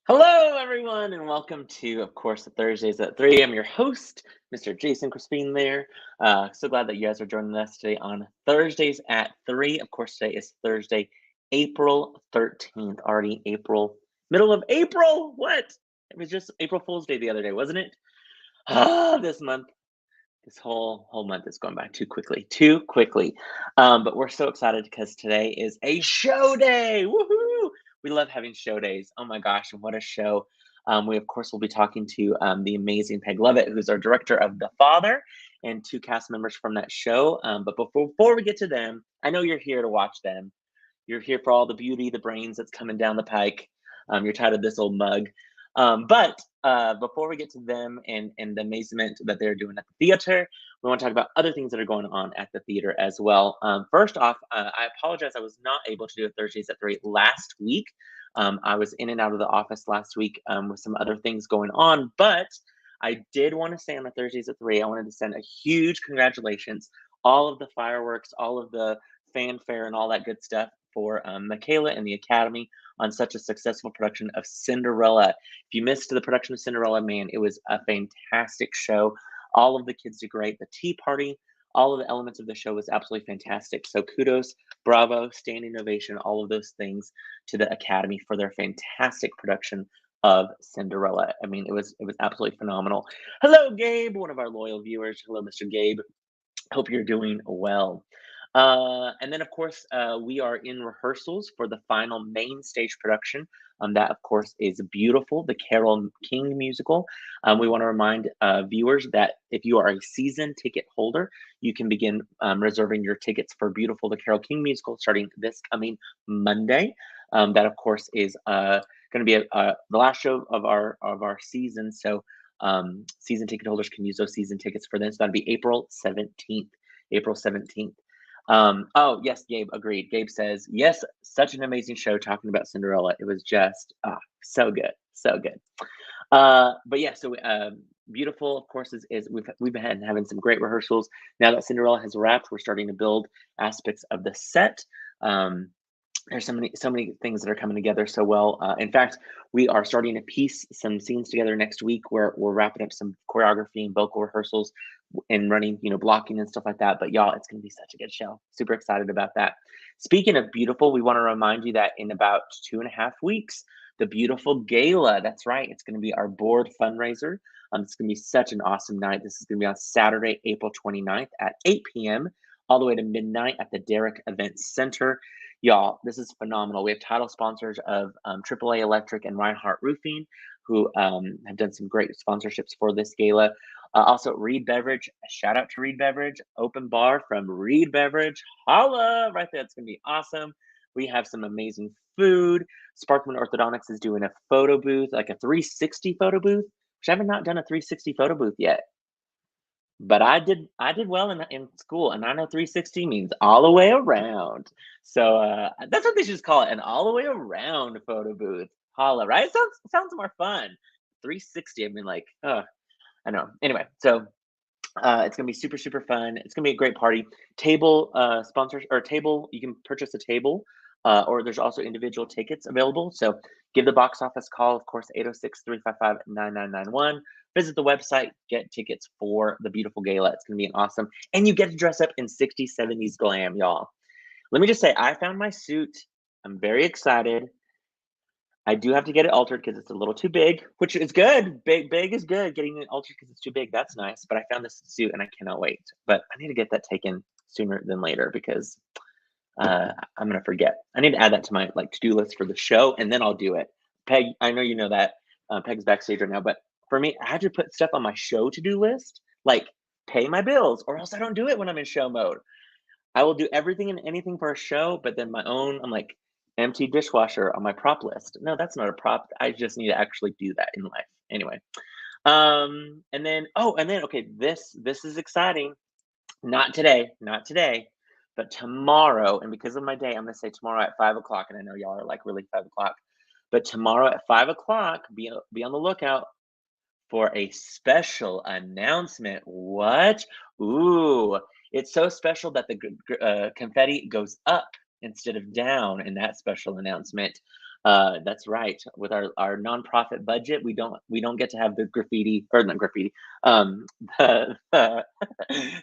Hello, everyone, and welcome to, of course, the Thursdays at 3. I'm your host, Mr. Jason Crespin there. So glad that you guys are joining us today on Thursdays at 3. Of course, today is Thursday, April 13th. Already April, middle of April. What? It was just April Fool's Day the other day, wasn't it? This month, this whole month is going by too quickly, too quickly. But we're so excited because today is a show day. Woohoo! We love having show days. Oh my gosh, and what a show. We, of course, will be talking to the amazing Peg Lovett, who's our director of The Father, and two cast members from that show. But before we get to them, I know you're here to watch them. You're here for all the beauty, the brains that's coming down the pike. You're tired of this old mug. But before we get to them and the amazement that they're doing at the theater, we want to talk about other things that are going on at the theater as well. First off, I apologize. I was not able to do a Thursdays at 3 last week. I was in and out of the office last week with some other things going on, but I did want to say on the Thursdays at 3, I wanted to send a huge congratulations, all of the fireworks, all of the fanfare, and all that good stuff for Michaela and the Academy on such a successful production of Cinderella. If you missed the production of Cinderella, man, it was a fantastic show. All of the kids did great. The tea party, all of the elements of the show was absolutely fantastic. So kudos, bravo, standing ovation, all of those things to the Academy for their fantastic production of Cinderella. I mean, it was absolutely phenomenal. Hello, Gabe, one of our loyal viewers. Hello, Mr. Gabe. Hope you're doing well. And then, of course, we are in rehearsals for the final main stage production. That, of course, is Beautiful, the Carole King musical. We want to remind viewers that if you are a season ticket holder, you can begin reserving your tickets for Beautiful, the Carole King musical starting this coming Monday. That, of course, is going to be the last show of our season. So season ticket holders can use those season tickets for this. That'll be April 17th. April 17th. Oh, yes, Gabe, agreed. Gabe says, yes, such an amazing show talking about Cinderella. It was just so good, so good. But yeah, so Beautiful, of course, is we've been having some great rehearsals. Now that Cinderella has wrapped, we're starting to build aspects of the set. There's so many things that are coming together so well. In fact, we are starting to piece some scenes together next week where we're wrapping up some choreography and vocal rehearsals and running, blocking and stuff like that. But y'all, it's going to be such a good show. Super excited about that. Speaking of Beautiful, we want to remind you that in about 2.5 weeks, the Beautiful Gala, that's right, it's going to be our board fundraiser. It's going to be such an awesome night. This is going to be on Saturday, April 29th at 8 p.m. all the way to midnight at the Derrick Event Center. Y'all, this is phenomenal. We have title sponsors of AAA Electric and Reinhardt Roofing, who have done some great sponsorships for this gala. Also, Reed Beverage. Shout out to Reed Beverage. Open bar from Reed Beverage. Holla! Right there. It's going to be awesome. We have some amazing food. Sparkman Orthodontics is doing a photo booth, like a 360 photo booth, which I have not done a 360 photo booth yet. But I did well in school, and I know 360 means all the way around. So that's what they should just call it, an all the way around photo booth. Holla, right? Sounds more fun. 360. I mean, like, I know. Anyway, so it's gonna be super, super fun. It's gonna be a great party. Table sponsors or table, you can purchase a table, or there's also individual tickets available. So give the box office call, of course, 806-355-9991. Visit the website, get tickets for the Beautiful Gala. It's gonna be an awesome, and you get to dress up in 60s, 70s glam, y'all. Let me just say, I found my suit. I'm very excited. I do have to get it altered because it's a little too big, which is good. Big is good. Getting it altered because it's too big, that's nice. But I found this suit and I cannot wait. But I need to get that taken sooner than later because I'm gonna forget. I need to add that to my to-do list for the show, and then I'll do it. Peg, I know you know that Peg's backstage right now, but for me, I have to put stuff on my show to-do list, like pay my bills, or else I don't do it when I'm in show mode. I will do everything and anything for a show, but then my own, I'm like, empty dishwasher on my prop list. No, that's not a prop. I just need to actually do that in life. Anyway. And then okay, this is exciting. Not today, but tomorrow. And because of my day, I'm gonna say tomorrow at 5 o'clock. And I know y'all are like really 5 o'clock, but tomorrow at 5 o'clock, be on the lookout for a special announcement. What? Ooh, it's so special that the confetti goes up instead of down in that special announcement. That's right. With our nonprofit budget, we don't get to have the graffiti or not graffiti, um, the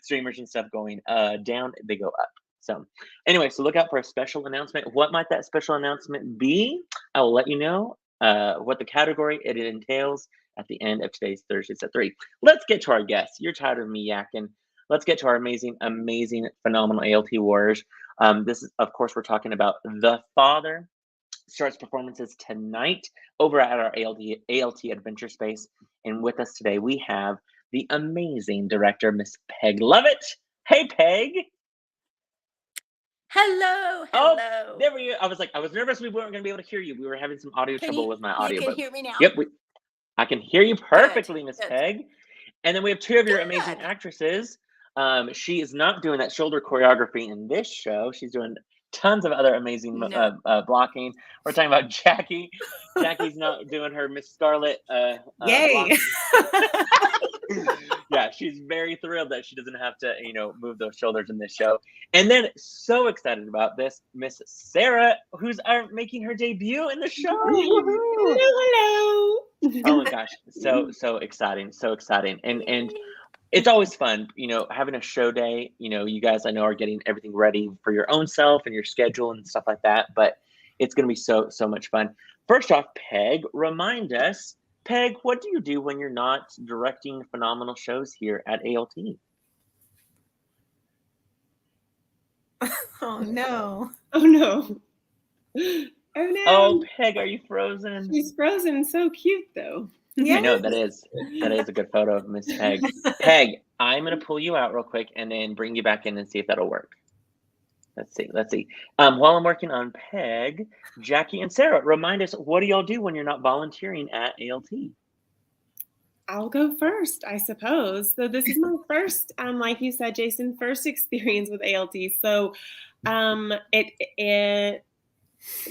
streamers and stuff going down. They go up. So anyway, so look out for a special announcement. What might that special announcement be? I will let you know what the category it entails at the end of today's Thursdays at 3. Let's get to our guests. You're tired of me yakking. Let's get to our amazing, amazing, phenomenal ALT warriors. This is, of course, we're talking about the father. Starts performances tonight over at our ALT Adventure Space. And with us today, we have the amazing director, Miss Peg Lovett. Hey, Peg. Hello, Oh, hello. there we go. I was nervous we weren't going to be able to hear you. We were having some audio trouble with my audio. You can hear me now? Yep, I can hear you perfectly, Miss good. Peg. And then we have two of your amazing actresses. She is not doing that shoulder choreography in this show. She's doing tons of other amazing blocking. We're talking about Jackie. Jackie's not doing her Miss Scarlet. Yay! Yeah, she's very thrilled that she doesn't have to, move those shoulders in this show. And then so excited about this, Miss Sarah, who's making her debut in the show. Hello. Oh my gosh, so exciting, so exciting, and it's always fun, having a show day. You guys, I know, are getting everything ready for your own self and your schedule and stuff like that, but it's going to be so much fun. First off, Peg, remind us, Peg, what do you do when you're not directing phenomenal shows here at ALT? Oh no. Oh no. Oh no. Oh, Peg, are you frozen? She's frozen. So cute though. Yeah. I know, that is a good photo of Miss Peg. Peg, I'm going to pull you out real quick and then bring you back in and see if that'll work. Let's see. While I'm working on Peg, Jackie and Sarah, remind us, what do y'all do when you're not volunteering at ALT? I'll go first, I suppose. So this is my first, like you said, Jason, first experience with ALT. So it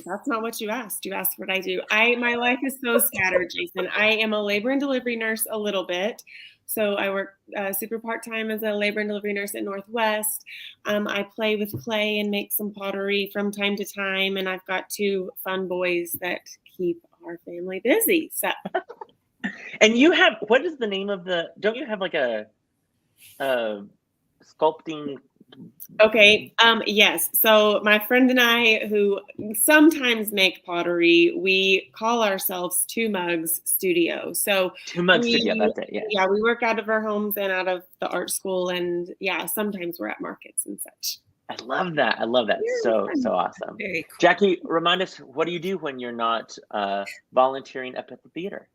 that's not what you asked. You asked what I do. My life is so scattered, Jason. I am a labor and delivery nurse a little bit. So I work super part-time as a labor and delivery nurse at Northwest. I play with clay and make some pottery from time to time. And I've got two fun boys that keep our family busy. So. And you have, what is the name of don't you have like a sculpting? Okay. Yes. So my friend and I, who sometimes make pottery, we call ourselves Two Mugs Studio. So Two Mugs Studio. That's it. Yeah. Yeah. We work out of our homes and out of the art school, and sometimes we're at markets and such. I love that. So awesome. Very cool. Jackie, remind us, what do you do when you're not volunteering up at the theater?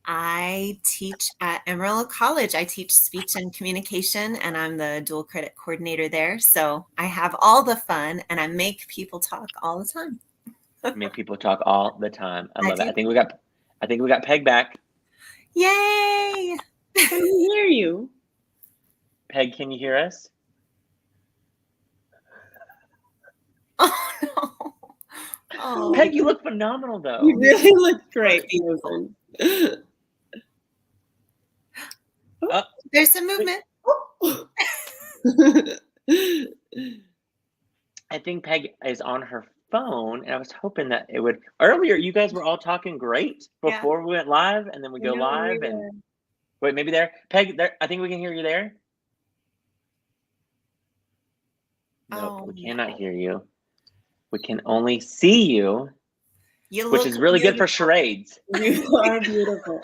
I teach at Amarillo College. I teach speech and communication, and I'm the dual credit coordinator there. So I have all the fun, and I make people talk all the time. Make people talk all the time. I love it. I think we got Peg back. Yay! Can we hear you? Peg, can you hear us? Oh no! Oh. Peg, you look phenomenal, though. You really look great. There's some movement. I think Peg is on her phone, and I was hoping that it would. Earlier, you guys were all talking great before we went live, and then we go live. And wait, maybe there, Peg. There, I think we can hear you there. Nope, we cannot hear you. We can only see you, which is really good for charades. You are beautiful.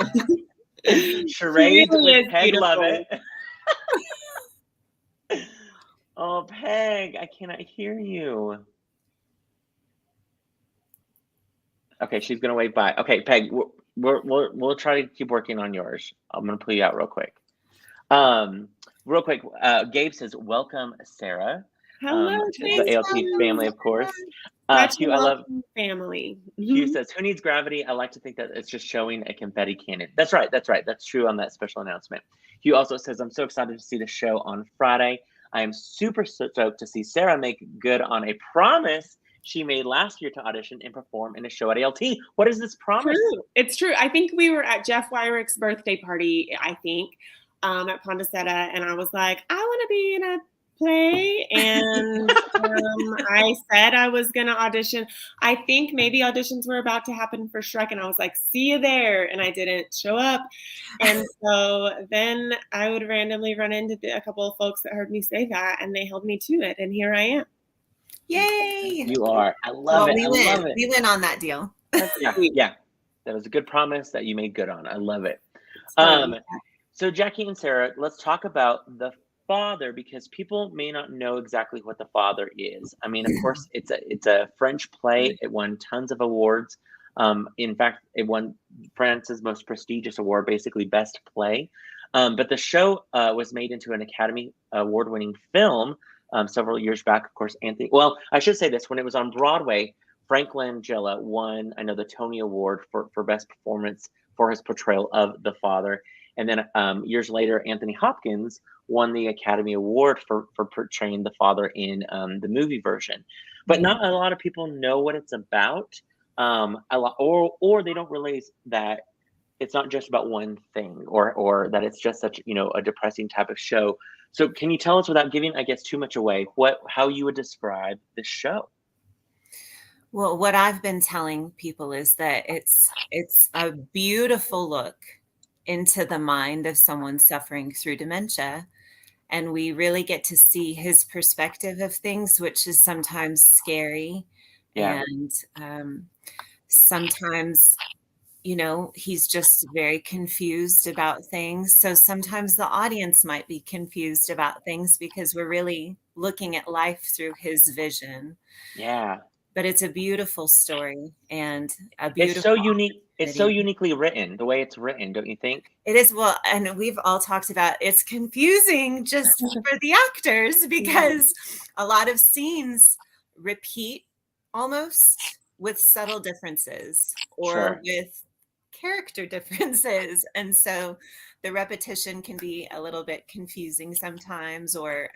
Charades with Peg Lovett. Oh, Peg, I cannot hear you. Okay, she's gonna wave bye. Okay, Peg, we'll try to keep working on yours. I'm gonna pull you out real quick. Real quick, Gabe says, "Welcome, Sarah." Hello, to the ALT family, of course. Hugh, I love family. Hugh says, "Who needs gravity? I like to think that it's just showing a confetti cannon." That's right. That's true on that special announcement. Hugh also says, "I'm so excited to see the show on Friday. I am super stoked to see Sarah make good on a promise she made last year to audition and perform in a show at ALT." What is this promise? It's true. I think we were at Jeff Wyrick's birthday party, at Pondicetta, and I was like, I want to be in a play, and I said I was going to audition. I think maybe auditions were about to happen for Shrek, and I was like, see you there, and I didn't show up. And so then I would randomly run into a couple of folks that heard me say that, and they held me to it, and here I am. Yay! You are. I love it. We I win. love it. We win on that deal. Yeah. That was a good promise that you made good on. I love it. So Jackie and Sarah, let's talk about the father, because people may not know exactly what the father is. I mean, of course, it's a French play. It won tons of awards. In fact, it won France's most prestigious award, basically best play. But the show was made into an Academy Award-winning film several years back. Of course, well, I should say this: when it was on Broadway, Frank Langella won, I know, the Tony Award for best performance for his portrayal of the father. And then years later, Anthony Hopkins won the Academy Award for portraying the father in the movie version. But not a lot of people know what it's about, or they don't realize that it's not just about one thing, or that it's just such, a depressing type of show. So can you tell us, without giving, I guess, too much away, how you would describe this show? Well, what I've been telling people is that it's a beautiful look into the mind of someone suffering through dementia. And we really get to see his perspective of things, which is sometimes scary. Yeah. And sometimes, he's just very confused about things. So sometimes the audience might be confused about things because we're really looking at life through his vision. Yeah. But it's a beautiful story, and a beautiful. It's so unique. It's so uniquely written, the way it's written, don't you think? It is. Well, and we've all talked about it's confusing just for the actors, because a lot of scenes repeat almost with subtle differences or with character differences. And so the repetition can be a little bit confusing sometimes, or,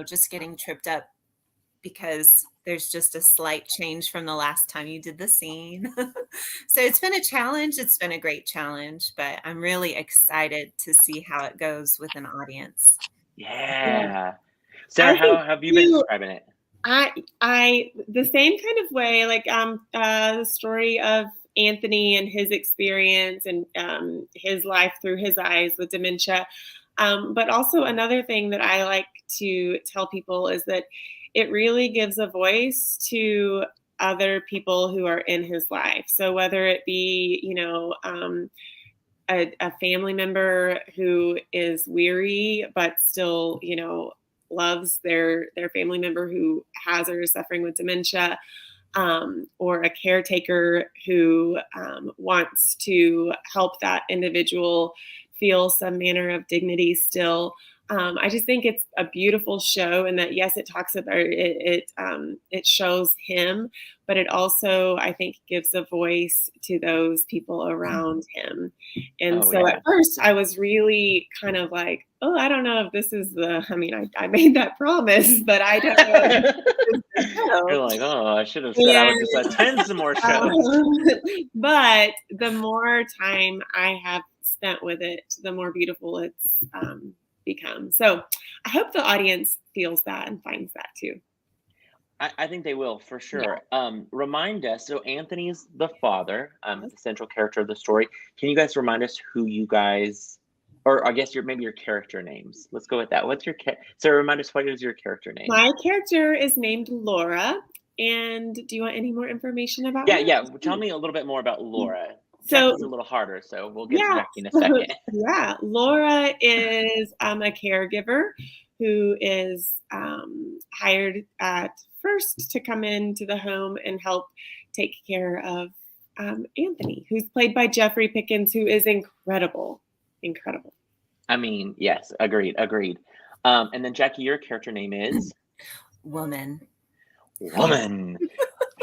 just getting tripped up because there's just a slight change from the last time you did the scene. So it's been a challenge. It's been a great challenge, but I'm really excited to see how it goes with an audience. Yeah. Sarah, how have you been describing it? I the same kind of way, like the story of Anthony and his experience and his life through his eyes with dementia. But also another thing that I like to tell people is that it really gives a voice to other people who are in his life. So whether it be, a family member who is weary, but still, loves their family member who has or is suffering with dementia, or a caretaker who wants to help that individual feel some manner of dignity still. I just think it's a beautiful show, and that, yes, it talks about it shows him, but it also, I think, gives a voice to those people around him. And at first I was really kind of like, oh, I don't know if this is I made that promise, but I don't know. You're like, oh, I should have said I would just attend some more shows. But the more time I have spent with it, the more beautiful it's become. So I hope the audience feels that and finds that too. I think they will, for sure. Remind us, so Anthony's the father, the central character of the story. Can you guys remind us who you guys, or I guess maybe your character names? Let's go with that. What's your so remind us, what is your character name? My character is named Laura. And do you want any more information about her? Yeah. Tell me a little bit more about Laura. So Jackie's a little harder, so we'll get to Jackie in a second. Yeah, Laura is a caregiver who is hired at first to come into the home and help take care of Anthony, who's played by Jeffrey Pickens, who is incredible. Incredible. I mean, yes, agreed. And then Jackie, your character name is? Woman.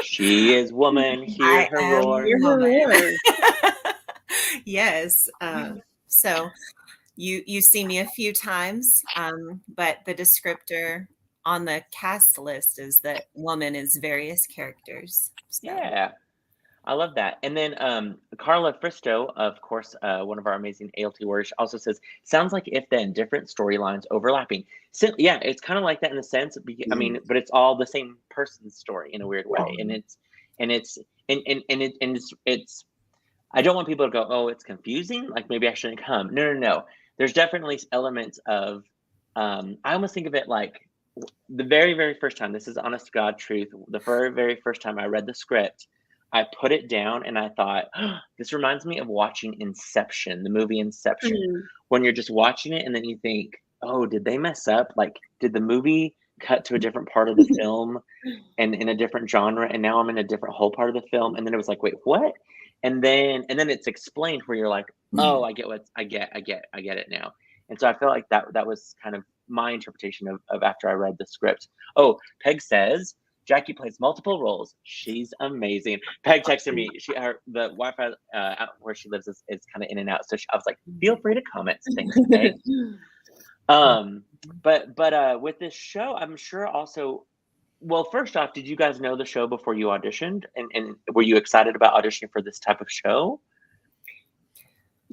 She is woman. Hear her roar. Yes. So you see me a few times, but the descriptor on the cast list is that woman is various characters. So. Yeah. I love that. And then Carla Fristo, of course, one of our amazing ALT warriors, also says, sounds like if then different storylines overlapping. So, yeah, it's kind of like that in the sense, I mean, but it's all the same person's story in a weird way. And it's I don't want people to go, oh, it's confusing. Like maybe I shouldn't come. No. There's definitely elements of, I almost think of it like the very, very first time, this is honest to God truth. The very, very first time I read the script, I put it down and I thought, oh, this reminds me of watching Inception, the movie Inception, when you're just watching it and then you think, oh, did they mess up? Like, did the movie cut to a different part of the film and in a different genre? And now I'm in a different whole part of the film. And then it was like, wait, what? And then it's explained where you're like, oh, I get it now. And so I feel like that was kind of my interpretation of after I read the script. Oh, Peg says Jackie plays multiple roles. She's amazing. Peg texted me. The Wi-Fi out where she lives is kind of in and out. So I was like, feel free to comment. Thanks, Peg. But with this show, I'm sure also. Well, first off, did you guys know the show before you auditioned? And were you excited about auditioning for this type of show?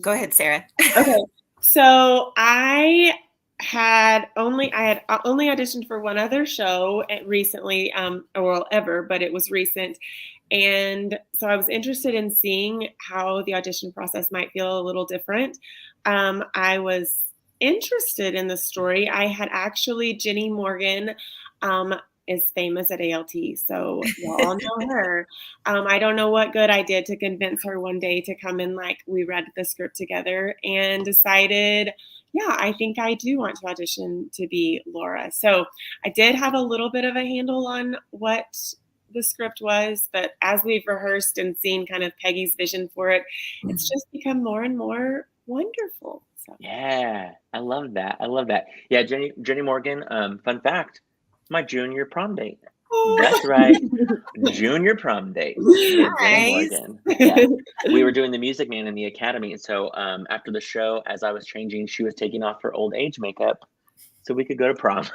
Go ahead, Sarah. Okay. So I had only auditioned for one other show recently, or ever, but it was recent. And so I was interested in seeing how the audition process might feel a little different. I was interested in the story. I had actually, Jenny Morgan, is famous at ALT, so y'all know her. I don't know what good I did to convince her one day to come in. Like, we read the script together and decided, yeah, I think I do want to audition to be Laura. So I did have a little bit of a handle on what the script was, but as we've rehearsed and seen kind of Peggy's vision for it, it's just become more and more wonderful. So. Yeah, I love that. Yeah, Jenny Morgan, fun fact, my junior prom date. Oh. That's right. Junior prom date. Nice. Jenny Morgan. Yeah. We were doing the Music Man in the Academy. And so after the show, as I was changing, she was taking off her old age makeup so we could go to prom.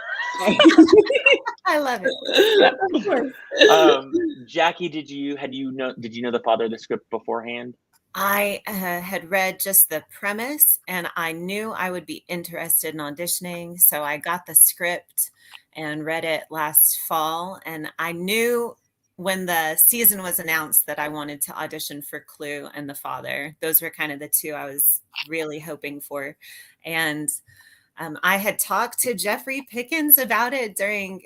I love it. Yeah. Jackie, did you know the father of the script beforehand? I had read just the premise and I knew I would be interested in auditioning. So I got the script and read it last fall. And I knew when the season was announced that I wanted to audition for Clue and The Father. Those were kind of the two I was really hoping for. And I had talked to Jeffrey Pickens about it during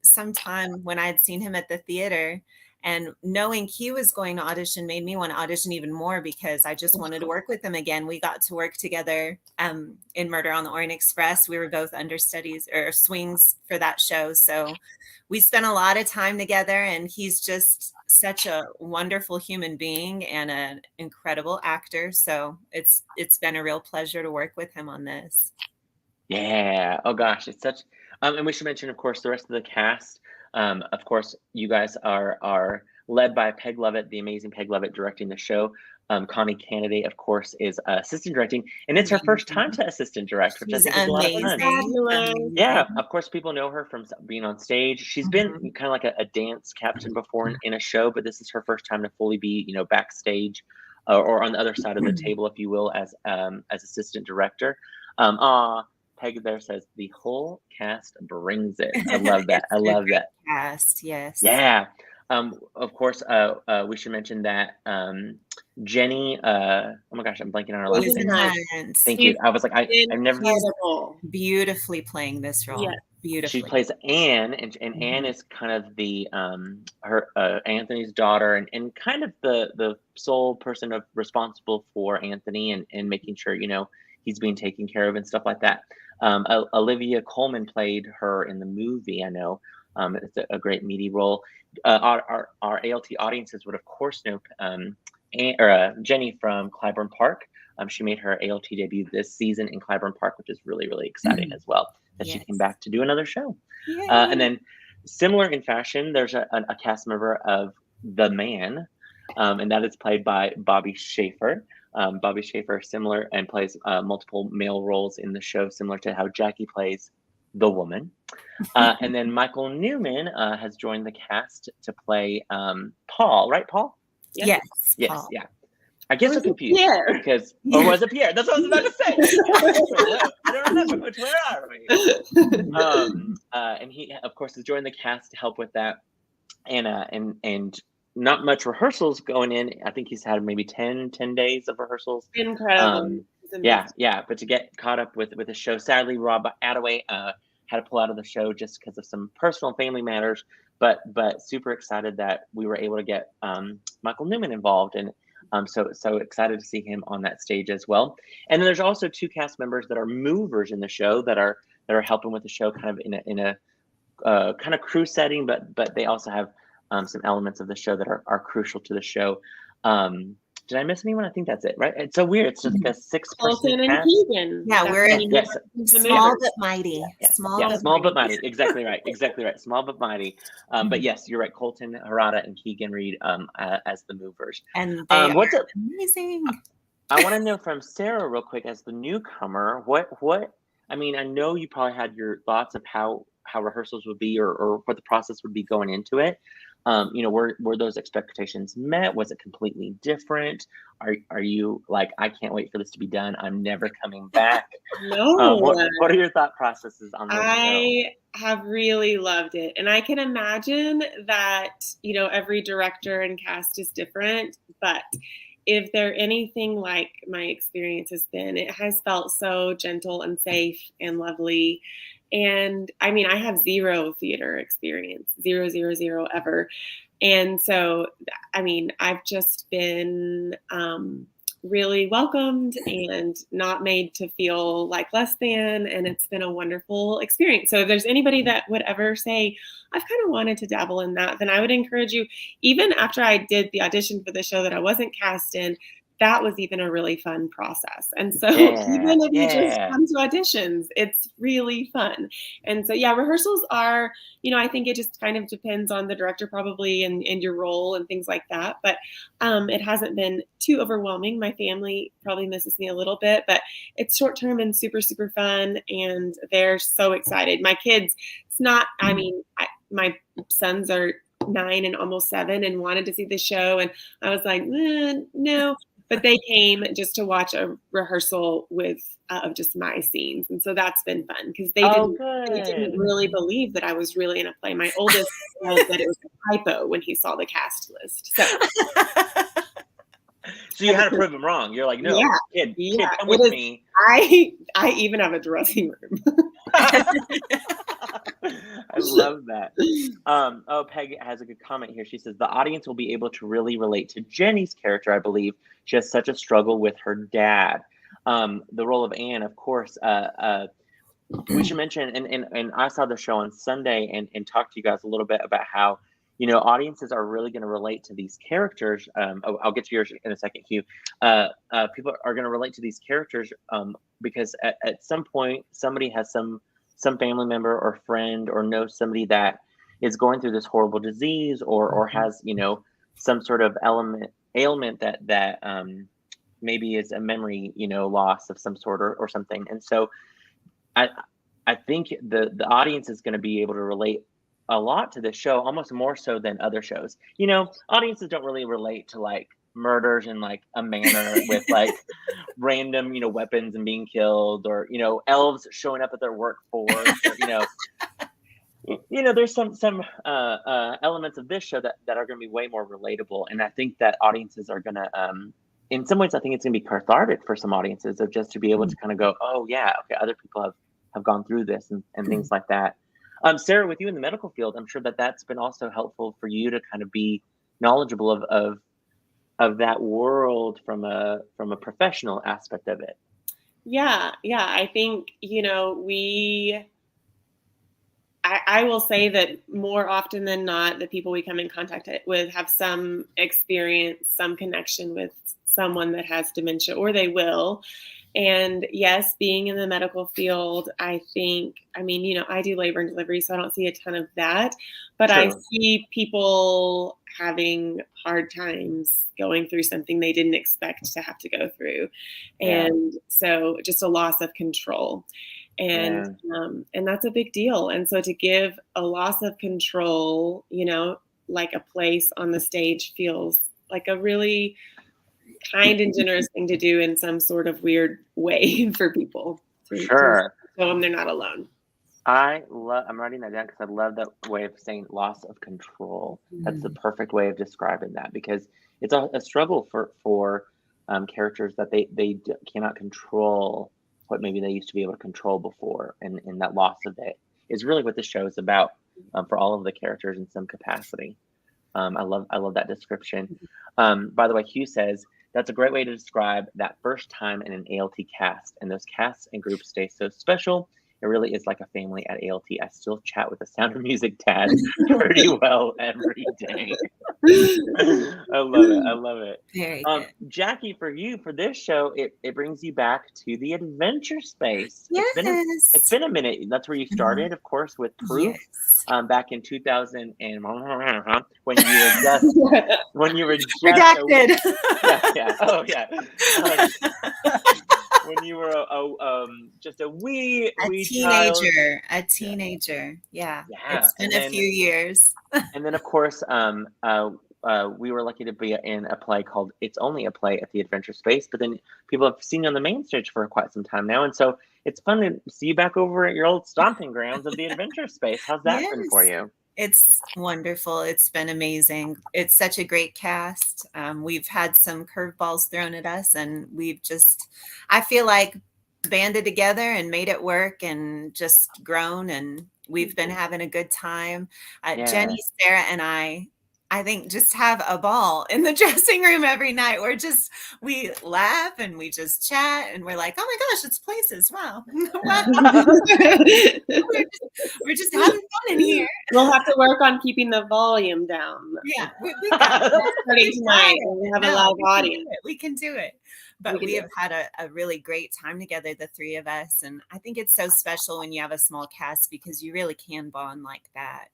some time when I had seen him at the theater. And knowing he was going to audition made me want to audition even more because I just wanted to work with him again. We got to work together in Murder on the Orient Express. We were both understudies or swings for that show. So we spent a lot of time together, and he's just such a wonderful human being and an incredible actor. So it's been a real pleasure to work with him on this. Yeah. Oh gosh, it's such. And we should mention, of course, the rest of the cast. Of course, you guys are led by Peg Lovett, the amazing Peg Lovett, directing the show. Connie Kennedy, of course, is assistant directing, and it's her first time to assistant direct, which She's I think is a lot of fun. Yeah, of course, people know her from being on stage. She's been kind of like a dance captain before in a show, but this is her first time to fully be, backstage or on the other side of the table, if you will, as assistant director. Peg there says the whole cast brings it. I love that. I love that. Cast, yes. Yeah. Of course, we should mention that Jenny. Oh my gosh, I'm blanking on her last name. Thank you. I was like, I've never beautifully playing this role. Yeah. Beautifully. She plays Anne, and Anne is kind of the her Anthony's daughter, and kind of the sole person responsible for Anthony and making sure he's being taken care of and stuff like that. Olivia Colman played her in the movie. I know it's a great meaty role. Our ALT audiences would of course know Jenny from Clybourne Park. She made her ALT debut this season in Clybourne Park, which is really, really exciting as well. That she came back to do another show. And then, similar in fashion, there's a cast member of The Man, and that is played by Bobby Schaefer. Bobby Schaefer, similar, and plays multiple male roles in the show, similar to how Jackie plays the woman. And then Michael Newman has joined the cast to play Paul, right, Paul? Yes, Yes, Paul. yeah. I guess Was I'm it confused Pierre? because, or was it Pierre? That's what I was about to say. I don't remember. Where are we? And he, of course, is joining the cast to help with that, and not much rehearsals going in. I think he's had maybe 10 days of rehearsals. Incredible. Yeah. But to get caught up with the show, sadly, Rob Attaway had to pull out of the show just because of some personal family matters. But super excited that we were able to get Michael Newman involved, and so excited to see him on that stage as well. And then there's also 2 cast members that are movers in the show that are helping with the show, kind of in a kind of crew setting, but they also have some elements of the show that are crucial to the show. Did I miss anyone? I think that's it, right? It's so weird. It's just like a 6-person Colton and cast. Keegan. Yeah, we're in small but mighty. Small but mighty. Exactly right. Small but mighty. But yes, you're right. Colton, Harada, and Keegan Reed as the movers. And they are amazing. I want to know from Sarah real quick, as the newcomer, what I mean, I know you probably had your thoughts of how rehearsals would be, or what the process would be going into it. Were those expectations met? Was it completely different? Are you like, I can't wait for this to be done, I'm never coming back? No. What are your thought processes on this show? I have really loved it. And I can imagine that, every director and cast is different, but if they're anything like my experience has been, it has felt so gentle and safe and lovely. And I mean, I have 0 theater experience, 0 ever. And so, I mean, I've just been really welcomed and not made to feel like less than. And it's been a wonderful experience. So if there's anybody that would ever say, I've kind of wanted to dabble in that, then I would encourage you, even after I did the audition for the show that I wasn't cast in, that was even a really fun process. And so even if you just come to auditions, it's really fun. And so, rehearsals are, I think it just kind of depends on the director probably and your role and things like that. But it hasn't been too overwhelming. My family probably misses me a little bit, but it's short term and super, super fun. And they're so excited. My kids, it's not, I mean, my sons are 9 and almost 7 and wanted to see the show. And I was like, no. But they came just to watch a rehearsal of just my scenes. And so that's been fun because they didn't really believe that I was really in a play. My oldest said that it was a typo when he saw the cast list. So you had to prove him wrong. You're like, no, kid, come with me. I even have a dressing room. I love that. Peg has a good comment here. She says the audience will be able to really relate to Jenny's character. I believe she has such a struggle with her dad. The role of Anne, of course. We should mention, and I saw the show on Sunday and talked to you guys a little bit about how, audiences are really going to relate to these characters. I'll get to yours in a second, Hugh. People are going to relate to these characters because at some point somebody has some family member or friend or knows somebody that is going through this horrible disease or has, some sort of ailment that maybe is a memory, loss of some sort or something. And so I think the audience is going to be able to relate a lot to this show, almost more so than other shows. Audiences don't really relate to like murders in like a manor with like random, weapons and being killed, or, elves showing up at their workforce, or, there's some elements of this show that are going to be way more relatable. And I think that audiences are going to, in some ways, I think it's going to be cathartic for some audiences of just to be able to kind of go, oh yeah, okay, other people have gone through this and things like that. Sarah, with you in the medical field, I'm sure that's been also helpful for you to kind of be knowledgeable of that world from a professional aspect of it. Yeah. I think, I will say that more often than not, the people we come in contact with have some experience, some connection with someone that has dementia, or they will. And yes, being in the medical field, I think, I do labor and delivery, so I don't see a ton of that, but True. I see people having hard times going through something they didn't expect to have to go through. And so just a loss of control. And that's a big deal. And so to give a loss of control, like a place on the stage feels like a really kind and generous thing to do in some sort of weird way for people. To show them they're not alone. I'm writing that down because I love that way of saying loss of control. That's the perfect way of describing that, because it's a struggle for characters that they cannot control what maybe they used to be able to control before, and that loss of it is really what the show is about for all of the characters in some capacity. I love that description. By the way, Hugh says that's a great way to describe that first time in an ALT cast, and those casts and groups stay so special. It really is like a family at ALT. I still chat with the Sound of Music dad pretty well every day. I love it. Very good. Jackie, for you, for this show, it brings you back to the adventure space. Yes. It's been a minute. That's where you started, of course, with Proof. Yes. Back in 2000 and when you were just redacted. When you were just a wee teenager, child. Yeah. It's been a few years. And then, of course, we were lucky to be in a play called It's Only a Play at the Adventure Space, but then people have seen you on the main stage for quite some time now, and so it's fun to see you back over at your old stomping grounds of the Adventure Space. How's that been for you? It's wonderful. It's been amazing. It's such a great cast. We've had some curveballs thrown at us, and I feel like, banded together and made it work and just grown, and we've been having a good time. Jenny, Sarah, and I think just have a ball in the dressing room every night. We laugh and we just chat, and we're like, oh my gosh, it's Places. Wow. we're just having fun in here. We'll have to work on keeping the volume down. Yeah, we got it. Starting tonight, we have a live audience. We can do it. But we have had a really great time together, the three of us. And I think it's so special when you have a small cast, because you really can bond like that,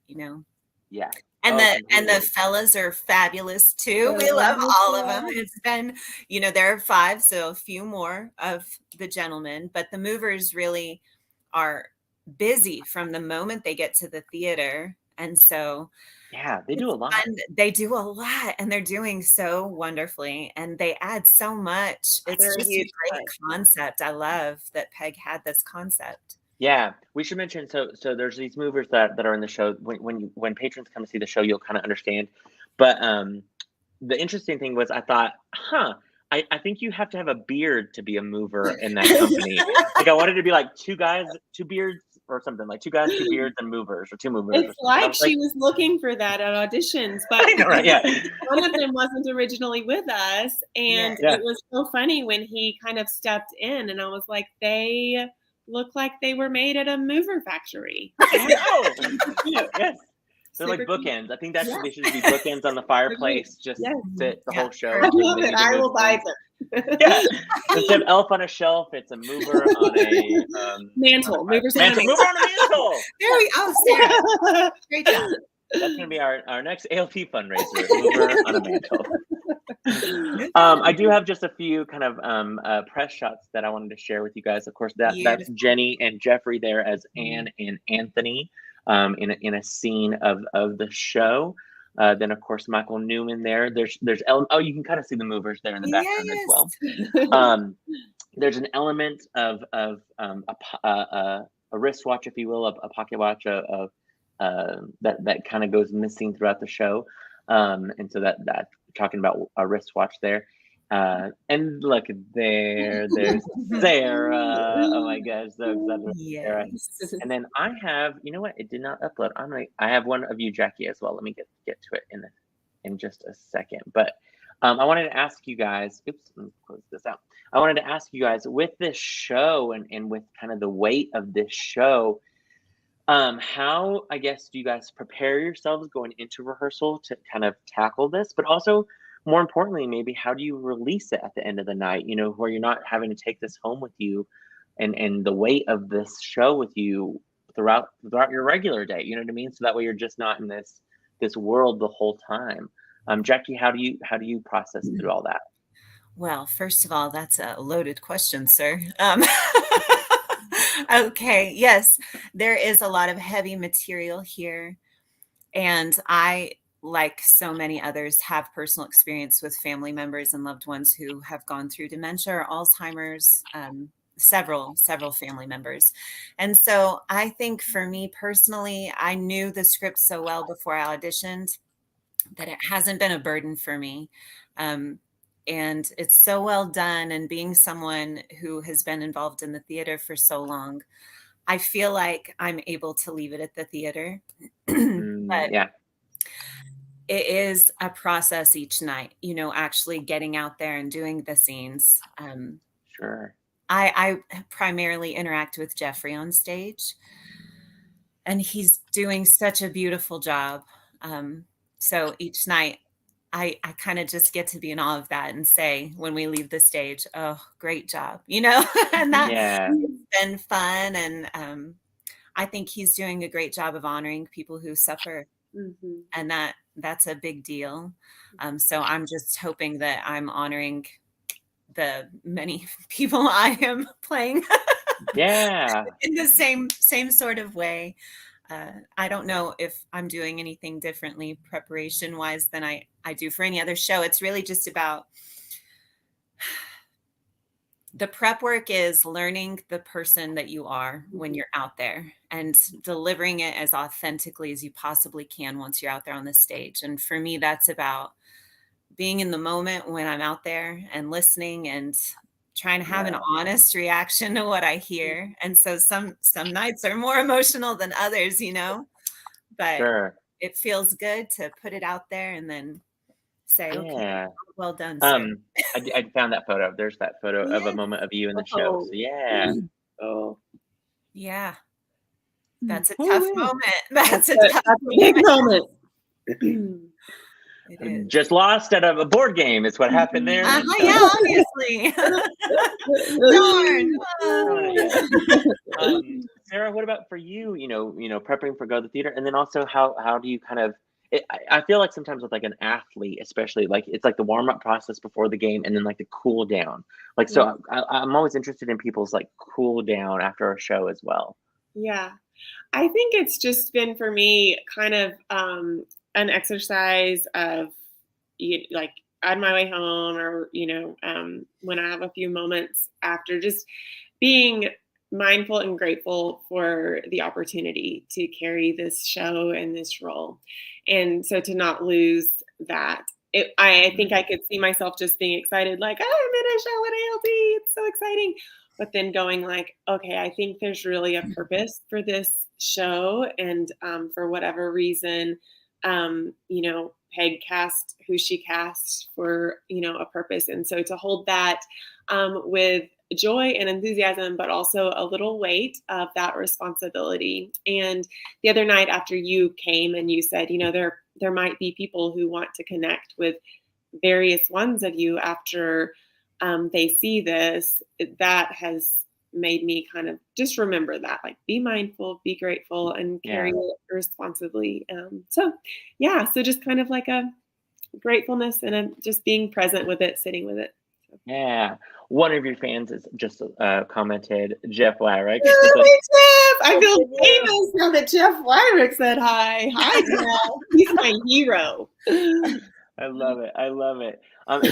Yeah. And the fellas are fabulous too. We love all of them. It's been, there are 5, so a few more of the gentlemen, but the movers really are busy from the moment they get to the theater. And so they do a lot. They do a lot, and they're doing so wonderfully, and they add so much. It's just a great concept. I love that Peg had this concept. Yeah, we should mention, so there's these movers that are in the show. When patrons come to see the show, you'll kind of understand. But the interesting thing was, I thought, I think you have to have a beard to be a mover in that company. Like, I wanted to be like 2 guys, 2 beards, or something, like 2 guys, 2 beards, and movers, or 2 movers. It's like she was looking for that at auditions, but I know, right? Yeah. One of them wasn't originally with us, and it was so funny when he kind of stepped in, and I was like, they look like they were made at a mover factory. Yes. They're like bookends. I think they should be bookends on the fireplace. Just sit the whole show. I love it. I will buy them. Instead of elf on a shelf, it's a mover on a mantle. Movers on a mantle. Mover on a mantle. There we go, Sarah. Great job. That's going to be our next ALT fundraiser. Mover on a mantle. I do have just a few kind of press shots that I wanted to share with you guys. Of course, that's Jenny and Jeffrey there as Anne and Anthony in a scene of the show. Then of course Michael Newman there. There's you can kind of see the movers there in the background as well. There's an element of a wristwatch, if you will, a pocket watch that kind of goes missing throughout the show. And so that talking about a wristwatch there. And look, there's Sarah. Oh my gosh, so excited. Sarah. And then I have, you know what? It did not upload. I have one of you, Jackie, as well. Let me get to it in just a second. But I wanted to ask you guys. Oops, let me close this out. I wanted to ask you guys, with this show and with kind of the weight of this show, how, I guess, do you guys prepare yourselves going into rehearsal to kind of tackle this? But also, more importantly, maybe how do you release it at the end of the night, where you're not having to take this home with you and the weight of this show with you throughout your regular day, you know what I mean? So that way you're just not in this world the whole time. Jackie, how do you process through all that? Well, first of all, that's a loaded question, sir. Okay, yes, there is a lot of heavy material here, and I like so many others, have personal experience with family members and loved ones who have gone through dementia or Alzheimer's, several family members. And so I think for me personally, I knew the script so well before I auditioned that it hasn't been a burden for me. And it's so well done. And being someone who has been involved in the theater for so long, I feel like I'm able to leave it at the theater. But Yeah. it is a process each night, actually getting out there and doing the scenes. Sure. I primarily interact with Jeffrey on stage, and he's doing such a beautiful job. So each night, I kind of just get to be in awe of that and say, when we leave the stage, oh, great job, and that's been fun. And I think he's doing a great job of honoring people who suffer. Mm-hmm. And that's a big deal. So I'm just hoping that I'm honoring the many people I am playing in the same sort of way. I don't know if I'm doing anything differently preparation wise than I do for any other show. It's really just about the prep work is learning the person that you are when you're out there and delivering it as authentically as you possibly can once you're out there on the stage. And for me, that's about being in the moment when I'm out there and listening and trying to have an honest reaction to what I hear. And so some nights are more emotional than others, but it feels good to put it out there and then say, okay, well done, sir. I found that photo. There's that photo of a moment of you in the show. So yeah. That's a tough moment. That's a big moment. It is. Just lost at a board game is what happened there. Yeah, obviously. Darn. Sarah, what about for you? Prepping for Go to the Theater, and then also how do you kind of? I feel like sometimes with like an athlete, especially, like it's like the warm up process before the game, and then like the cool down. Like so, I'm always interested in people's like cool down after a show as well. Yeah, I think it's just been for me kind of an exercise of like on my way home or when I have a few moments after, just being mindful and grateful for the opportunity to carry this show and this role, and so to not lose that. I think I could see myself just being excited, like, oh, I'm in a show at ALT, it's so exciting. But then going like, okay, I think there's really a purpose for this show, and for whatever reason, Peg cast who she cast for, a purpose. And so to hold that with joy and enthusiasm, but also a little weight of that responsibility. And the other night after you came and you said, there might be people who want to connect with various ones of you after they see this, that has made me kind of just remember that, like, be mindful, be grateful, and carry it responsibly. So just kind of like a gratefulness and just being present with it, sitting with it. Yeah. One of your fans has just commented, Jeff Wyrick. Jeff! I feel famous now that Jeff Wyrick said hi. Hi, Jeff. He's my hero. I love it.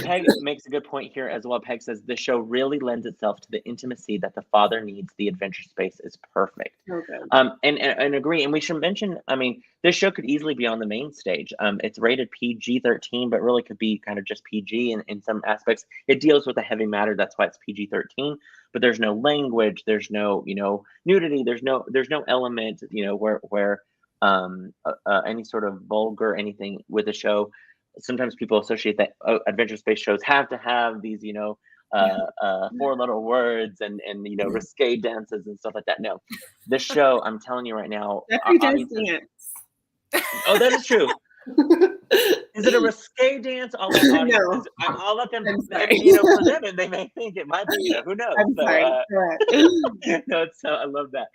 Peg makes a good point here as well. Peg says the show really lends itself to the intimacy that the father needs. The adventure space is perfect. Okay. And agree. And we should mention, this show could easily be on the main stage. It's rated PG-13, but really could be kind of just PG in some aspects. It deals with a heavy matter. That's why it's PG-13. But there's no language. There's no, nudity. There's no element, where any sort of vulgar anything with the show. Sometimes people associate that adventure space shows have to have these, 4-letter words and risque dances and stuff like that. No, this show, I'm telling you right now, Jeffrey does dance. Oh, that is true. Is it a risque dance? I'll let audiences, I'll let them, for them, and they may think it might be, who knows? I'm sorry. No, I love that.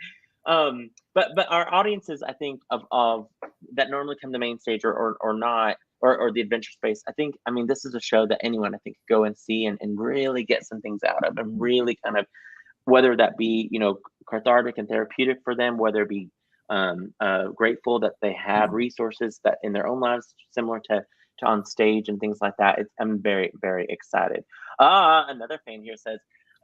But our audiences, I think, of that normally come to main stage or not, or the adventure space, I think, this is a show that anyone, I think, could go and see and really get some things out of, and really kind of, whether that be, cathartic and therapeutic for them, whether it be grateful that they have resources that in their own lives similar to on stage and things like that. I'm very, very excited. Another fan here says,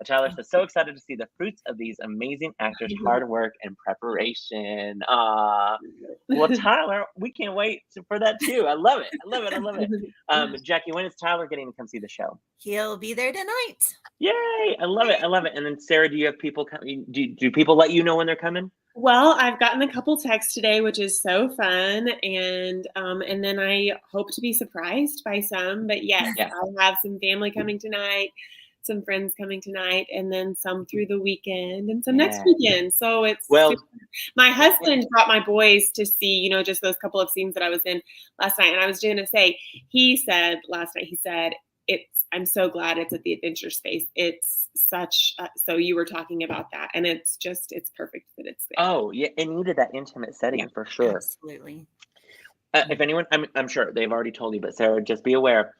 Tyler says, so excited to see the fruits of these amazing actors' hard work and preparation. Well, Tyler, we can't wait for that too. I love it. I love it. I love it. Jackie, when is Tyler getting to come see the show? He'll be there tonight. Yay! I love it. I love it. And then Sarah, do you have people coming? Do people let you know when they're coming? Well, I've gotten a couple texts today, which is so fun, and then I hope to be surprised by some. But yes, I'll have some family coming tonight, some friends coming tonight, and then some through the weekend and some next weekend. So it's my husband brought my boys to see, just those couple of scenes that I was in last night. And I was going to say, he said last night, I'm so glad it's at the Adventure Space. It's such, so you were talking about that, and it's perfect that it's there. Oh yeah, it needed that intimate setting for sure. Absolutely. If anyone, I'm sure they've already told you, but Sarah, just be aware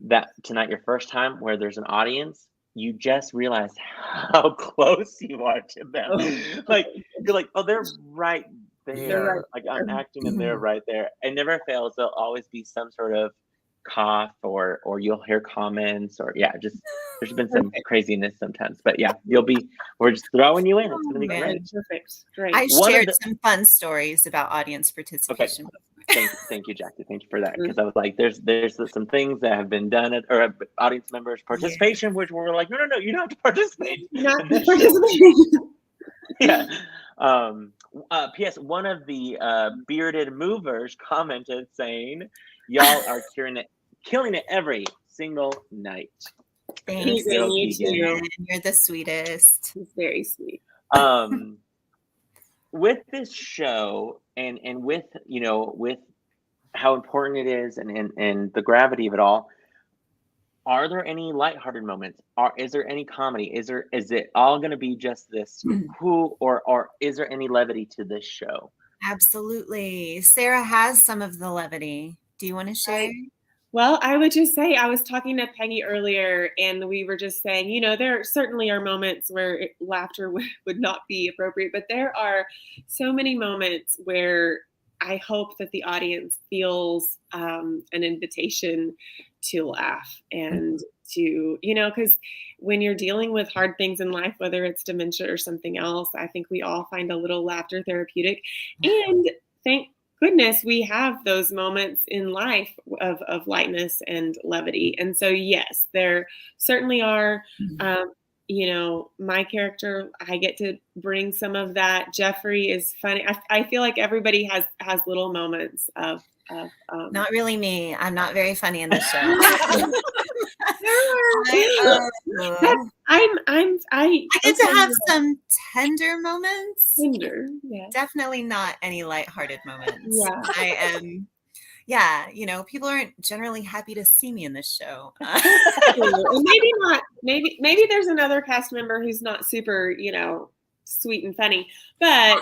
that tonight, your first time where there's an audience, you just realize how close you are to them. Like you're like, oh, they're right there. Like I'm acting and they're right there. It never fails. There'll always be some sort of cough or you'll hear comments or there's been some craziness sometimes, but we're just throwing you in. It's gonna be great. Perfect. Great. I shared some fun stories about audience participation. Okay. Thank you, Jackie. Thank you for that. Because I was like, there's some things that have been done or audience members participation, which we're like, no, you don't have to participate. Not participate. Yeah. P.S. One of the bearded movers commented saying, "Y'all are killing it every single night." Thanks, you. You're the sweetest. He's very sweet. With this show and with with how important it is and the gravity of it all, are there any lighthearted moments? Is there any comedy? Is it all going to be just this or is there any levity to this show? Absolutely. Sarah has some of the levity. Do you want to share? Well, I would just say, I was talking to Peggy earlier, and we were just saying, there certainly are moments where laughter would not be appropriate, but there are so many moments where I hope that the audience feels an invitation to laugh and to, because when you're dealing with hard things in life, whether it's dementia or something else, I think we all find a little laughter therapeutic. And thank goodness we have those moments in life of lightness and levity. And so, yes, there certainly are. My character, I get to bring some of that. Jeffrey is funny. I feel like everybody has little moments of not really me. I'm not very funny in the show. I get to have some tender moments. Definitely not any lighthearted moments. Yeah. I am. People aren't generally happy to see me in this show. Maybe not. Maybe there's another cast member who's not super, sweet and funny, but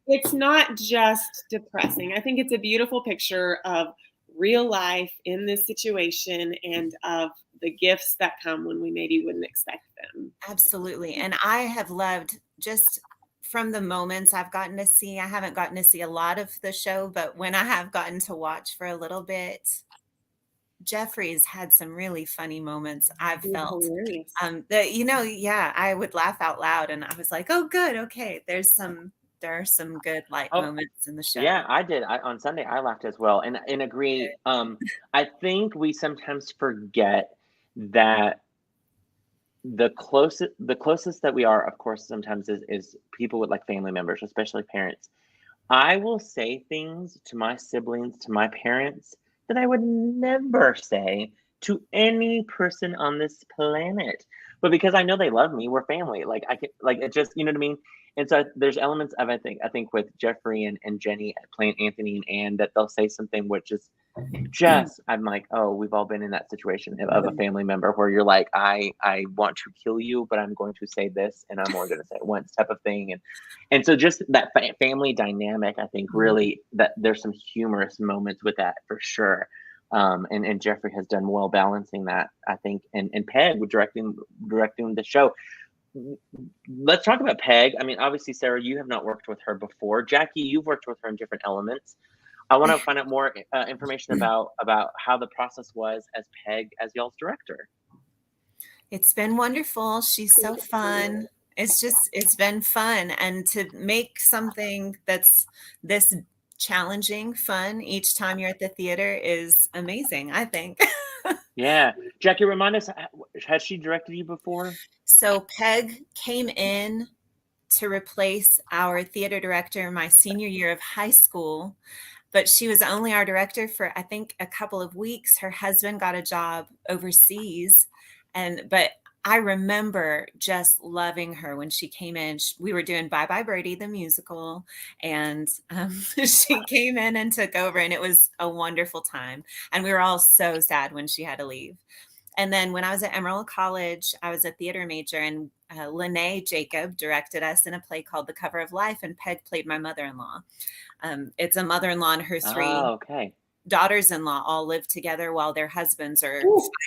it's not just depressing. I think it's a beautiful picture of real life in this situation and of the gifts that come when we maybe wouldn't expect them. Absolutely. And I have loved just from the moments I've gotten to see. I haven't gotten to see a lot of the show, but when I have gotten to watch for a little bit, Jeffrey's had some really funny moments. I've felt I would laugh out loud, and I was like, oh, good. Okay. There are some good light moments in the show. Yeah, I did. On Sunday, I laughed as well, and agree. I think we sometimes forget that the closest that we are, of course, sometimes is people with like family members, especially parents. I will say things to my siblings, to my parents, that I would never say to any person on this planet. But because I know they love me, we're family. Like I can, like it just, you know what I mean? And so there's elements of I think with Jeffrey and Jenny playing Anthony and Anne that they'll say something which is just I'm like, oh, we've all been in that situation of a family member where you're like, I want to kill you, but I'm going to say this and I'm only going to say it once type of thing. And so just that family dynamic, I think really that there's some humorous moments with that for sure. And Jeffrey has done well balancing that, I think, and Peg with directing the show. let's talk about Peg. I mean, obviously, Sarah, you have not worked with her before. Jackie, you've worked with her in different elements. I want to find out more information about how the process was as Peg, as y'all's director. It's been wonderful. She's so fun. It's been fun. And to make something that's this challenging fun each time you're at the theater is amazing, I think. Yeah. Jackie, remind us, has she directed you before? So Peg came in to replace our theater director my senior year of high school, but she was only our director for, I think, a couple of weeks. Her husband got a job overseas, but I remember just loving her when she came in. We were doing Bye Bye Birdie, the musical, and she came in and took over, and it was a wonderful time. And we were all so sad when she had to leave. And then when I was at Emerald College, I was a theater major, and Lene Jacob directed us in a play called The Cover of Life, and Peg played my mother-in-law. It's a mother-in-law and her three daughters-in-law all live together while their husbands are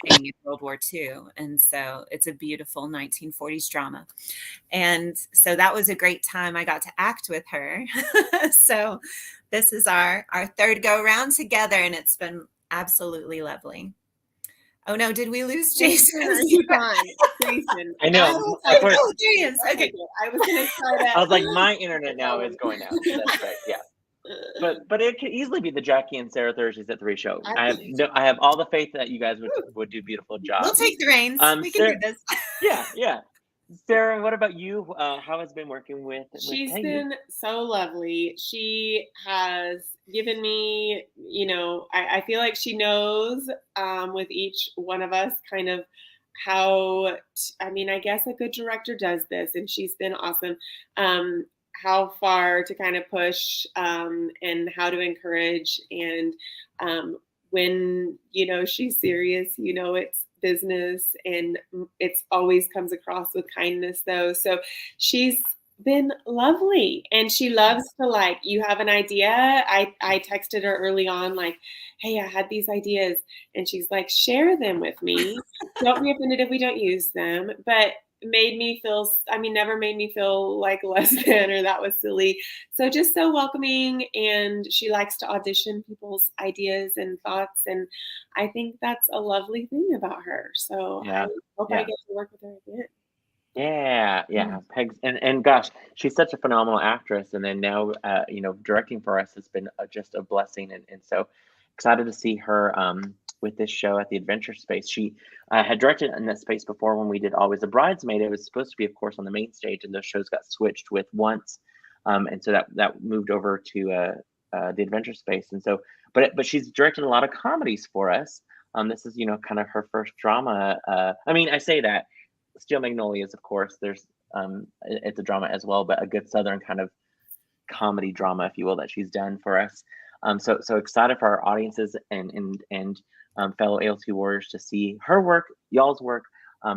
fighting in World War II. And so it's a beautiful 1940s drama. And so that was a great time. I got to act with her. So this is our third go round together, and it's been absolutely lovely. Oh no, did we lose Jason? You're gone. Jason. I know. I was like, Jason. Okay. I was going to try that. I was like, my internet now is going out. That's right. Yeah. But it could easily be the Jackie and Sarah Thursdays at 3 show. I have all the faith that you guys would do a beautiful job. We'll take the reins. We can do this. Yeah. Sarah, what about you? How has it been working with She's Peggy? been so lovely. She has given me, I feel like she knows with each one of us kind of how, I guess a good director does this, and she's been awesome. How far to kind of push and how to encourage. And when, she's serious, it's business, and it's always comes across with kindness though. So she's been lovely, and she loves to you have an idea. I texted her early on, hey, I had these ideas, and she's like, share them with me. Don't be offended if we don't use them, but never made me feel like less than or that was silly. So just so welcoming, and she likes to audition people's ideas and thoughts, and I think that's a lovely thing about her. So I hope I get to work with her again. Yeah. Peg's and gosh, she's such a phenomenal actress, and then now directing for us has been just a blessing, and so excited to see her with this show at the Adventure Space. She had directed in that space before when we did Always a Bridesmaid. It was supposed to be, of course, on the main stage, and those shows got switched with Once, and so that moved over to the Adventure Space. And so, but she's directed a lot of comedies for us. This is kind of her first drama. I say that Steel Magnolias, of course, there's it's a drama as well, but a good Southern kind of comedy drama, if you will, that she's done for us. So excited for our audiences and fellow ALT Warriors to see her work, y'all's work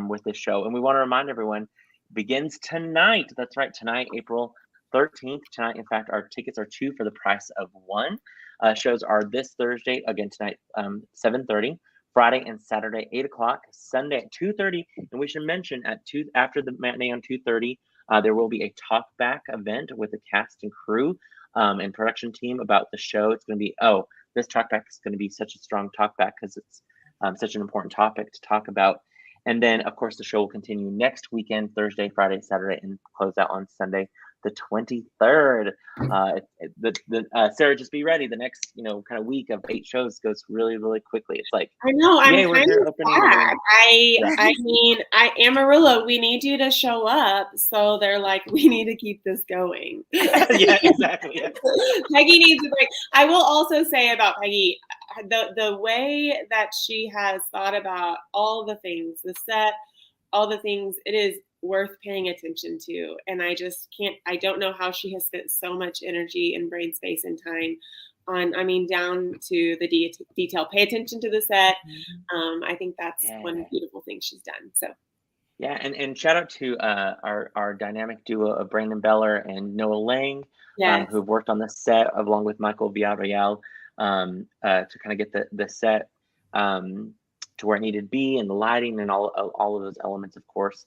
with this show. And we want to remind everyone, begins tonight. That's right, tonight, April 13th. Tonight, in fact, our tickets are 2 for the price of 1. Shows are this Thursday, again tonight, 7:30. Friday and Saturday, 8 o'clock. Sunday at 2:30. And we should mention after the matinee on 2:30, there will be a talk back event with the cast and crew and production team about the show. It's going to be, this talk back is going to be such a strong talk back because it's such an important topic to talk about. And then, of course, the show will continue next weekend, Thursday, Friday, Saturday, and close out on Sunday, the 23rd. Sarah, just be ready. The next, kind of week of 8 shows goes really, really quickly. It's like, I know, I'm kind of sad. Amarillo, we need you to show up. So they're like, we need to keep this going. Yeah, exactly. Yeah. Peggy needs a break. I will also say about Peggy, the way that she has thought about all the things, the set, all the things, it is worth paying attention to. And I don't know how she has spent so much energy and brain space and time on, down to the detail. Pay attention to the set. I think that's one beautiful thing she's done. So. Yeah, and shout out to our dynamic duo of Brandon Beller and Noah Lang, who've worked on the set along with Michael Villarreal to kind of get the set to where it needed to be, and the lighting and all of those elements, of course.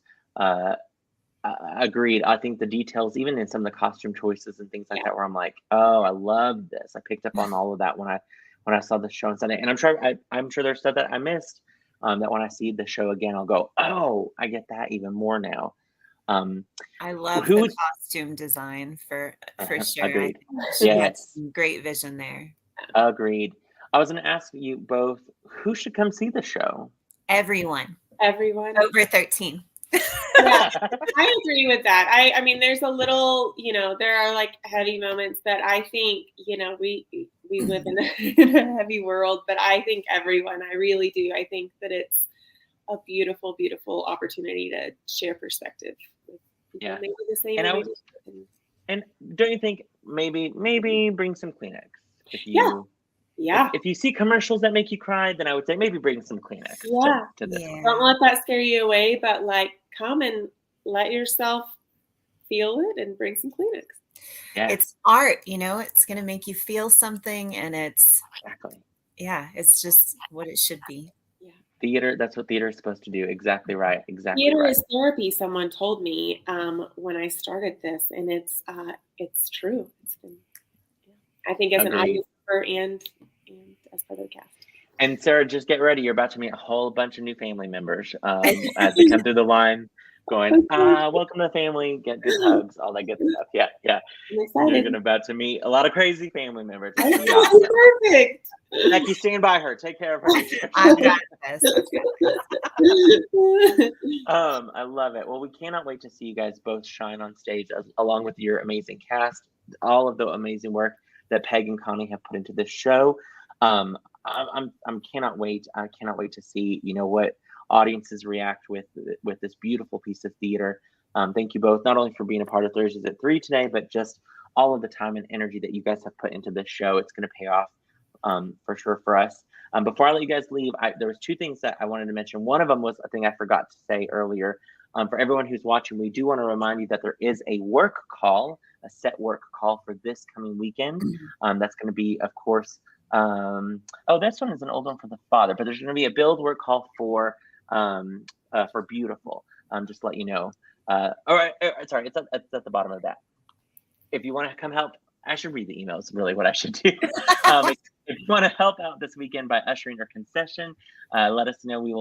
Agreed. I think the details, even in some of the costume choices and things like that, where I'm like, oh, I love this. I picked up on all of that when I saw the show on Sunday, and I'm sure there's stuff that I missed. That when I see the show again, I'll go, oh, I get that even more now. I love who the would- costume design for sure. Agreed. I think she had Yes, some great vision there. agreed. I was going to ask you both, who should come see the show? Everyone Everyone. over 13. Yeah, I agree with that. I mean, there's a little, there are like heavy moments that I think, we live in a heavy world, but I think everyone, I really do. I think that it's a beautiful, beautiful opportunity to share perspective with people maybe the same. And don't you think maybe bring some Kleenex if you if you see commercials that make you cry, then I would say maybe bring some Kleenex to this one. Don't let that scare you away, but like come and let yourself feel it and bring some Kleenex. Yeah. It's art, it's going to make you feel something, and it's it's just what it should be. Yeah. Theater, that's what theater is supposed to do. Exactly right. Exactly theater right. is therapy, someone told me when I started this, and it's true. It's been, I think as an audience member and as part of the cast. And Sarah, just get ready. You're about to meet a whole bunch of new family members as they come through the line, going, welcome to the family, get good hugs, all that good stuff. Yeah. You're about to meet a lot of crazy family members. Perfect. Becky, stand by her. Take care of her. I got this. I love it. Well, we cannot wait to see you guys both shine on stage along with your amazing cast, all of the amazing work that Peg and Connie have put into this show. I'm cannot wait. I cannot wait to see, what audiences react with this beautiful piece of theater. Thank you both, not only for being a part of Thursdays at 3 today, but just all of the time and energy that you guys have put into this show. It's going to pay off for sure for us. Before I let you guys leave, there was 2 things that I wanted to mention. One of them was a thing I forgot to say earlier. For everyone who's watching, we do want to remind you that there is a work call, a set work call for this coming weekend. That's going to be, of course, this one is an old one for the father, but there's going to be a build work call for Beautiful. Just to let you know. Sorry, it's at the bottom of that. If you want to come help, I should read the emails. Really, what I should do. If you want to help out this weekend by ushering or concession, let us know. We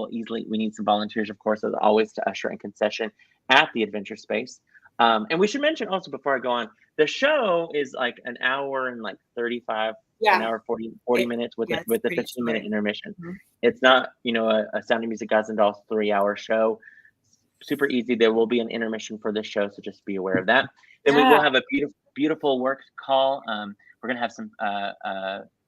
need some volunteers, of course, as always, to usher and concession at the Adventure Space. And we should mention also, before I go on, the show is like an hour and like 35. An hour 40 minutes with a 15-minute intermission. Mm-hmm. It's not, a Sound of Music Guys and Dolls 3-hour show. Super easy. There will be an intermission for this show, so just be aware of that. Then we will have a beautiful work call. We're gonna have some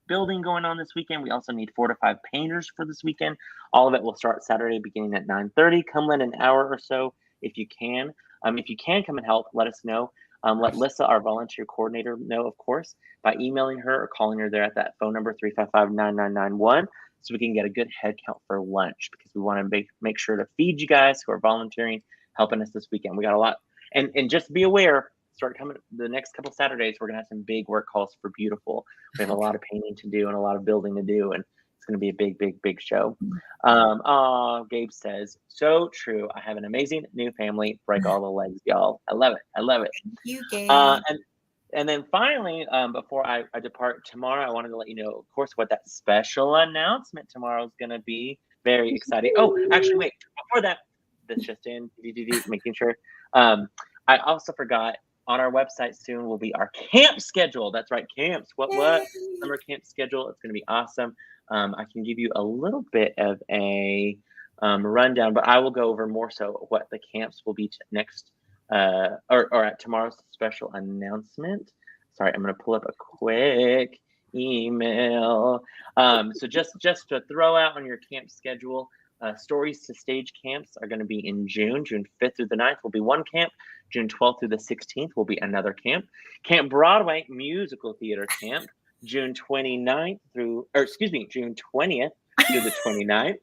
building going on this weekend. We also need 4 to 5 painters for this weekend. All of it will start Saturday beginning at 9:30. Come lend an hour or so if you can. If you can come and help, let us know. Let Lissa, our volunteer coordinator, know, of course, by emailing her or calling her there at that phone number, 355-9991, so we can get a good head count for lunch, because we want to make sure to feed you guys who are volunteering, helping us this weekend. We got a lot. And just be aware, start coming the next couple Saturdays, we're going to have some big work calls for Beautiful. We have a lot of painting to do and a lot of building to do, and it's going to be a big, big, big show. Gabe says, so true. I have an amazing new family. Break all the legs, y'all. I love it. Thank you, Gabe. And then finally, before I depart tomorrow, I wanted to let you know, of course, what that special announcement tomorrow is going to be. Very exciting. Oh, actually, wait. Before that, this just in, making sure. I also forgot, on our website soon will be our camp schedule. That's right, camps. What? Summer camp schedule. It's going to be awesome. I can give you a little bit of a rundown, but I will go over more so what the camps will be next or at tomorrow's special announcement. Sorry, I'm going to pull up a quick email. So just to throw out on your camp schedule, Stories to Stage camps are going to be in June 5th through the 9th will be one camp. June 12th through the 16th will be another camp. Camp Broadway Musical Theater Camp, June 20th through the 29th.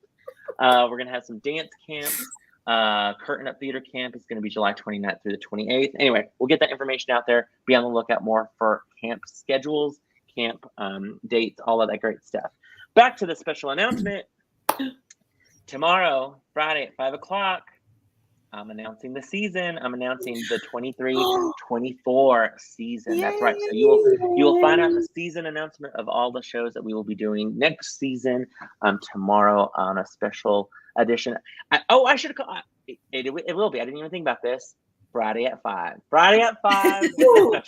We're going to have some dance camps. Curtain Up Theater Camp is going to be July 29th through the 28th. Anyway, we'll get that information out there. Be on the lookout more for camp schedules, camp dates, all of that great stuff. Back to the special announcement. Tomorrow, Friday at 5 o'clock, I'm announcing the season. I'm announcing the 23-24 season. That's right. So you will find out the season announcement of all the shows that we will be doing next season tomorrow on a special edition. I should call it will be. I didn't even think about this. Friday at 5. Friday at 5.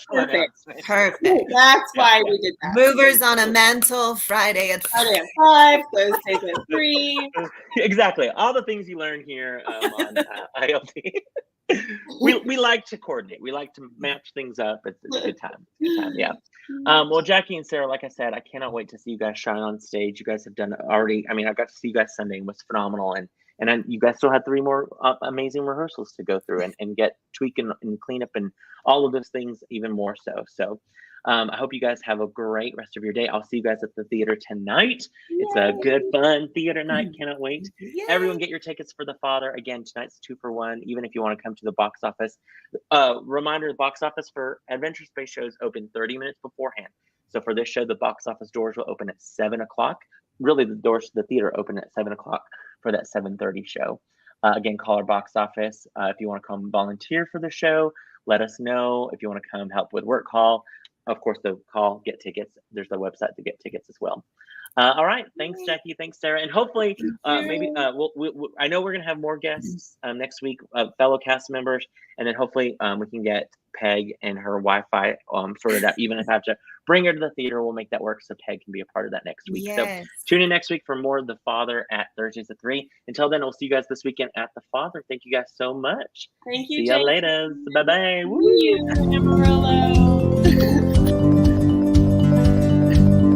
Perfect. Perfect. That's why we did that. Movers on a mantle. Friday at 5. Friday at 5. Thursdays at 3. Exactly. All the things you learn here on ILT. we like to coordinate. We like to match things up. It's a good time. Yeah. Well, Jackie and Sarah, like I said, I cannot wait to see you guys shine on stage. You guys have done already. I mean, I got to see you guys Sunday. It was phenomenal. And you guys still had 3 more amazing rehearsals to go through and get tweak and clean up and all of those things even more so. So I hope you guys have a great rest of your day. I'll see you guys at the theater tonight. Yay. It's a good, fun theater night. Cannot wait. Yay. Everyone get your tickets for The Father. Again, tonight's 2 for 1, even if you want to come to the box office. Reminder, the box office for Adventure Space shows open 30 minutes beforehand. So for this show, the box office doors will open at 7 o'clock. Really, the doors to the theater open at 7 o'clock for that 7:30 show. Again, call our box office. If you want to come volunteer for the show, let us know. If you want to come help with work call, of course, the call, get tickets. There's the website to get tickets as well. All right. Thanks, Jackie. Thanks, Sarah. And hopefully, maybe I know we're going to have more guests next week, fellow cast members. And then hopefully we can get Peg and her Wi-Fi sorted out. Even if I have to bring her to the theater, we'll make that work so Peg can be a part of that next week. Yes. So tune in next week for more of The Father at Thursdays at 3. Until then, we'll see you guys this weekend at The Father. Thank you guys so much. Thank you, See you later. Bye-bye. Amarillo.